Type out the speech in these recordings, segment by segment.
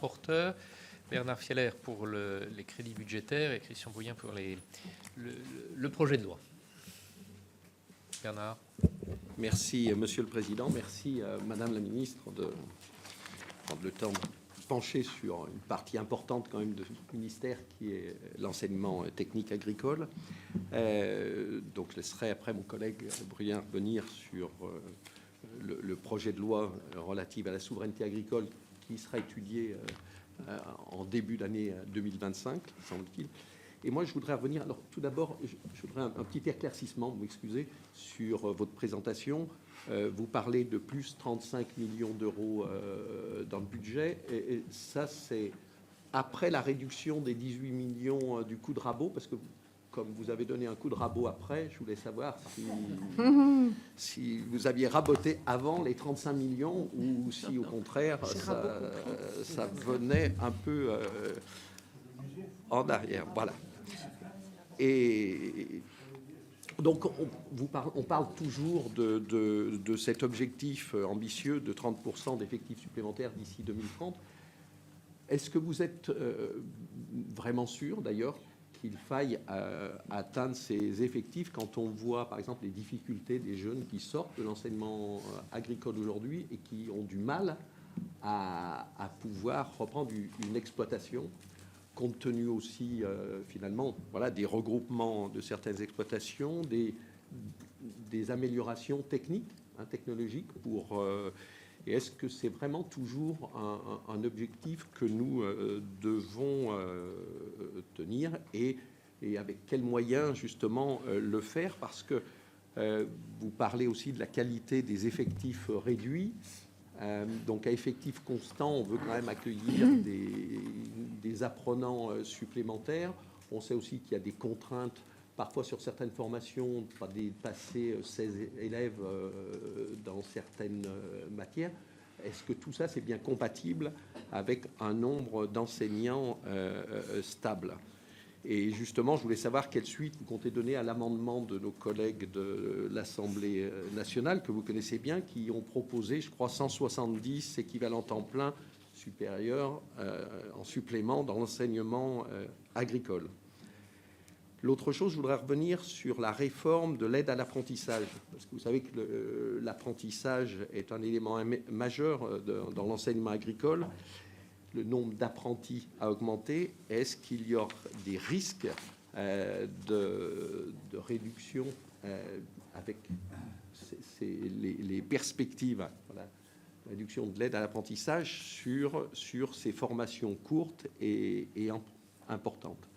rapporteurs, Bernard Fieler pour les crédits budgétaires et Christian Bouillin pour le projet de loi. Bernard. Merci, Monsieur le Président. Merci, Madame la Ministre, de prendre le temps de pencher sur une partie importante quand même de ce ministère qui est l'enseignement technique agricole. Donc je laisserai après mon collègue Brouillard venir sur le projet de loi relatif à la souveraineté agricole qui sera étudié en début d'année 2025, semble-t-il. Et moi, je voudrais revenir. Alors, tout d'abord, je voudrais un petit éclaircissement, vous m'excusez, sur votre présentation. Vous parlez de plus 35 millions d'euros dans le budget. Et ça, c'est après la réduction des 18 millions du coup de rabot, parce que comme vous avez donné un coup de rabot après, je voulais savoir si vous aviez raboté avant les 35 millions ou si, au contraire, ça venait un peu en arrière. Voilà. Et donc, on parle toujours de cet objectif ambitieux de 30% d'effectifs supplémentaires d'ici 2030. Est-ce que vous êtes vraiment sûr, d'ailleurs, qu'il faille atteindre ces effectifs quand on voit, par exemple, les difficultés des jeunes qui sortent de l'enseignement agricole aujourd'hui et qui ont du mal à pouvoir reprendre une exploitation, compte tenu aussi, finalement, voilà, des regroupements de certaines exploitations, des améliorations techniques, technologiques pour... et est-ce que c'est vraiment toujours un objectif que nous devons tenir et avec quels moyens, justement, le faire? Parce que vous parlez aussi de la qualité des effectifs réduits. Donc, à effectif constant, on veut quand même accueillir des apprenants supplémentaires. On sait aussi qu'il y a des contraintes, parfois sur certaines formations, pas dépasser 16 élèves dans certaines matières. Est-ce que tout ça, c'est bien compatible avec un nombre d'enseignants stable? Et justement, je voulais savoir quelle suite vous comptez donner à l'amendement de nos collègues de l'Assemblée nationale, que vous connaissez bien, qui ont proposé, je crois, 170 équivalents temps plein supérieurs en supplément dans l'enseignement agricole. L'autre chose, je voudrais revenir sur la réforme de l'aide à l'apprentissage, parce que vous savez que l'apprentissage est un élément majeur dans l'enseignement agricole. Le nombre d'apprentis a augmenté. Est-ce qu'il y aura des risques de réduction avec les perspectives, voilà, réduction de l'aide à l'apprentissage sur ces formations courtes et importantes?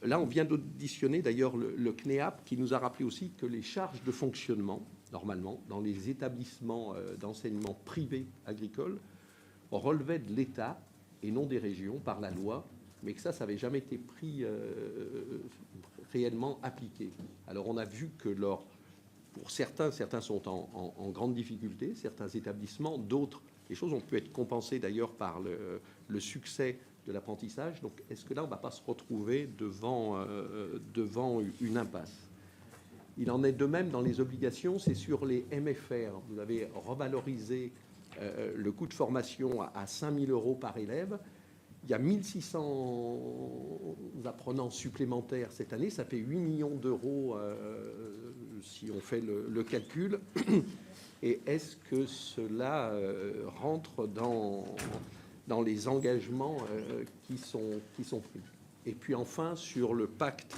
Là, on vient d'auditionner d'ailleurs le CNEAP qui nous a rappelé aussi que les charges de fonctionnement, normalement, dans les établissements d'enseignement privés agricoles, relevait de l'État et non des régions par la loi, mais que ça n'avait jamais été pris réellement appliqué. Alors on a vu que pour certains sont en grande difficulté, certains établissements, d'autres, les choses ont pu être compensées d'ailleurs par le succès de l'apprentissage. Donc est-ce que là on ne va pas se retrouver devant une impasse? Il en est de même dans les obligations, c'est sur les MFR. Vous avez revalorisé le coût de formation à 5 000 € par élève. Il y a 1 600 apprenants supplémentaires cette année. Ça fait 8 millions d'euros si on fait le calcul. Et est-ce que cela rentre dans les engagements qui sont pris? Et puis enfin, sur le pacte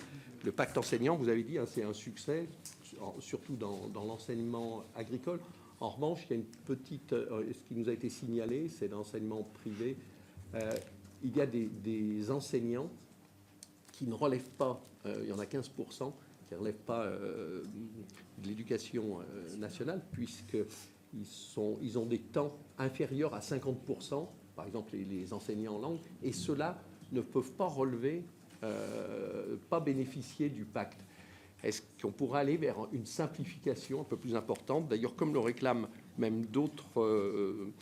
enseignant, vous avez dit, c'est un succès, surtout dans l'enseignement agricole. En revanche, il y a une petite... ce qui nous a été signalé, c'est l'enseignement privé. Il y a des enseignants qui ne relèvent pas, il y en a 15% qui ne relèvent pas de l'éducation nationale, puisqu'ils ont des temps inférieurs à 50%, par exemple les enseignants en langue, et ceux-là ne peuvent pas relever, pas bénéficier du pacte. Est-ce qu'on pourrait aller vers une simplification un peu plus importante, d'ailleurs comme le réclament même d'autres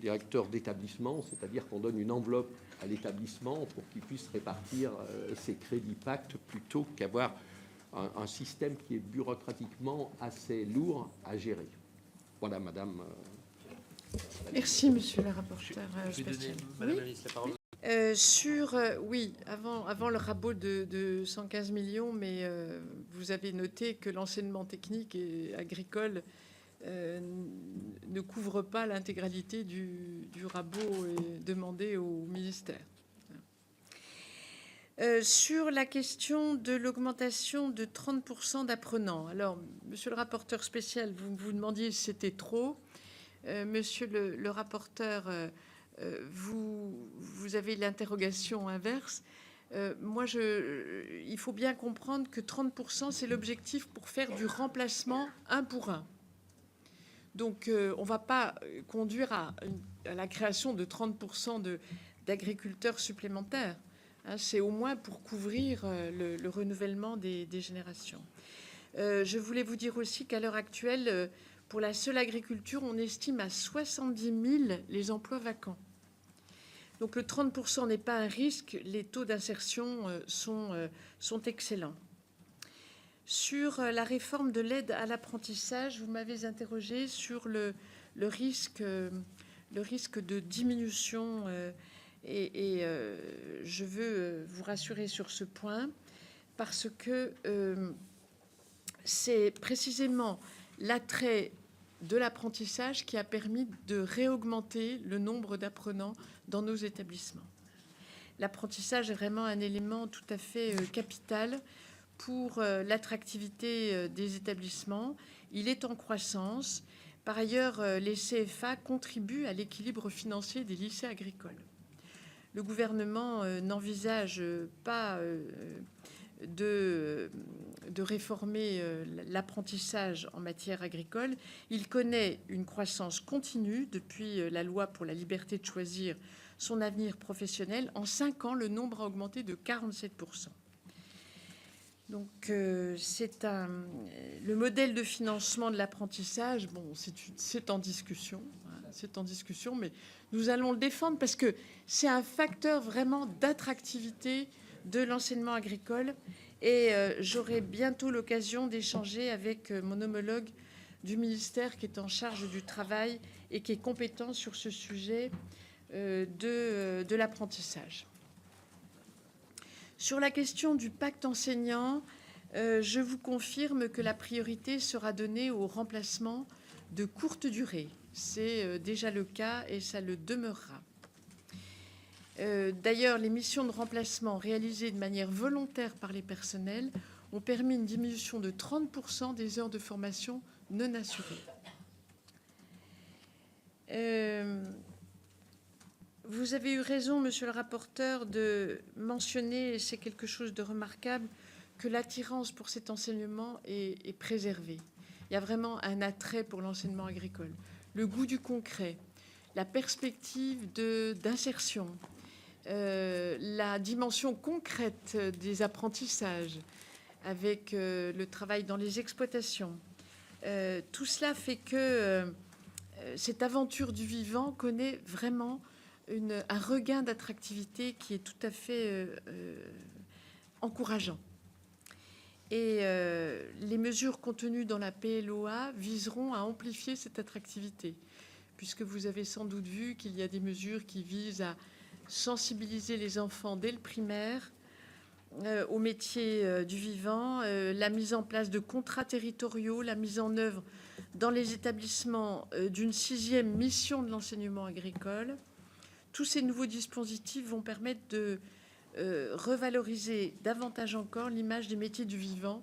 directeurs d'établissement, c'est-à-dire qu'on donne une enveloppe à l'établissement pour qu'il puisse répartir ses crédits pacte plutôt qu'avoir un système qui est bureaucratiquement assez lourd à gérer. Voilà, madame. Merci, monsieur le rapporteur Je vais spécial. donner, Madame la ministre, la parole. Oui, avant le rabot de 115 millions, mais vous avez noté que l'enseignement technique et agricole ne couvre pas l'intégralité du rabot demandé au ministère. Sur la question de l'augmentation de 30% d'apprenants, alors, monsieur le rapporteur spécial, vous vous demandiez si c'était trop. Monsieur le rapporteur, vous avez l'interrogation inverse. Il faut bien comprendre que 30%, c'est l'objectif pour faire du remplacement un pour un. Donc, on ne va pas conduire à la création de 30% d'agriculteurs supplémentaires. Hein, c'est au moins pour couvrir le renouvellement des générations. Je voulais vous dire aussi qu'à l'heure actuelle, pour la seule agriculture, on estime à 70 000 les emplois vacants. Donc le 30% n'est pas un risque, les taux d'insertion sont excellents. Sur la réforme de l'aide à l'apprentissage, vous m'avez interrogé sur le risque de diminution et je veux vous rassurer sur ce point parce que c'est précisément l'attrait de l'apprentissage qui a permis de réaugmenter le nombre d'apprenants dans nos établissements. L'apprentissage est vraiment un élément tout à fait capital pour l'attractivité des établissements. Il est en croissance. Par ailleurs, les CFA contribuent à l'équilibre financier des lycées agricoles. Le gouvernement n'envisage pas de réformer l'apprentissage en matière agricole. Il connaît une croissance continue depuis la loi pour la liberté de choisir son avenir professionnel. En 5 ans, le nombre a augmenté de 47%. Donc, le modèle de financement de l'apprentissage, bon, c'est en discussion. C'est en discussion, mais nous allons le défendre parce que c'est un facteur vraiment d'attractivité de l'enseignement agricole. Et j'aurai bientôt l'occasion d'échanger avec mon homologue du ministère qui est en charge du travail et qui est compétent sur ce sujet de l'apprentissage. Sur la question du pacte enseignant, je vous confirme que la priorité sera donnée au remplacement de courte durée. C'est déjà le cas et ça le demeurera. D'ailleurs, les missions de remplacement réalisées de manière volontaire par les personnels ont permis une diminution de 30% des heures de formation non assurées. Vous avez eu raison, monsieur le rapporteur, de mentionner, et c'est quelque chose de remarquable, que l'attirance pour cet enseignement est préservée. Il y a vraiment un attrait pour l'enseignement agricole. Le goût du concret, la perspective d'insertion, la dimension concrète des apprentissages avec le travail dans les exploitations. Tout cela fait que cette aventure du vivant connaît vraiment un regain d'attractivité qui est tout à fait encourageant. Et les mesures contenues dans la PLOA viseront à amplifier cette attractivité, puisque vous avez sans doute vu qu'il y a des mesures qui visent à sensibiliser les enfants dès le primaire au métier du vivant, la mise en place de contrats territoriaux, la mise en œuvre dans les établissements d'une 6e mission de l'enseignement agricole. Tous ces nouveaux dispositifs vont permettre de revaloriser davantage encore l'image des métiers du vivant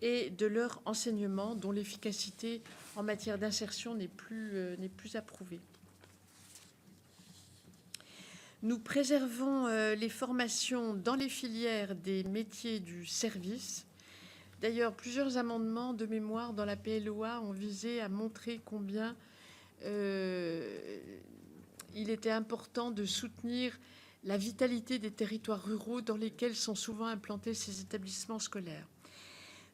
et de leur enseignement, dont l'efficacité en matière d'insertion n'est plus approuvée. Nous préservons les formations dans les filières des métiers du service. D'ailleurs, plusieurs amendements de mémoire dans la PLOA ont visé à montrer combien il était important de soutenir la vitalité des territoires ruraux dans lesquels sont souvent implantés ces établissements scolaires.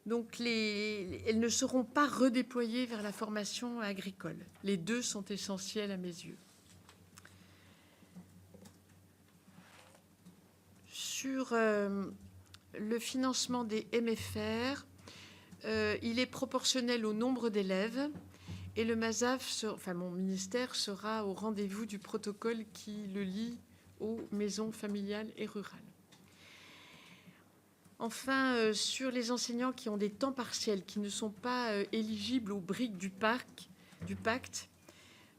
Donc, elles ne seront pas redéployées vers la formation agricole. Les deux sont essentiels à mes yeux. Sur le financement des MFR, il est proportionnel au nombre d'élèves Et le MASAF, enfin mon ministère, sera au rendez-vous du protocole qui le lie aux maisons familiales et rurales. Enfin, sur les enseignants qui ont des temps partiels, qui ne sont pas éligibles aux briques du pacte,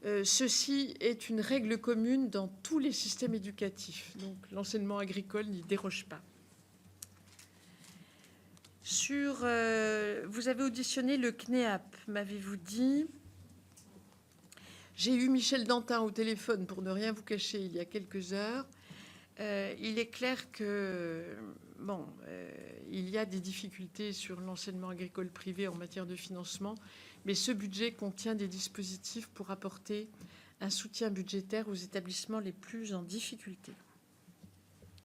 ceci est une règle commune dans tous les systèmes éducatifs. Donc l'enseignement agricole n'y déroge pas. Vous avez auditionné le CNEAP, m'avez-vous dit. J'ai eu Michel Dantin au téléphone, pour ne rien vous cacher, il y a quelques heures. Il est clair que, il y a des difficultés sur l'enseignement agricole privé en matière de financement, mais ce budget contient des dispositifs pour apporter un soutien budgétaire aux établissements les plus en difficulté.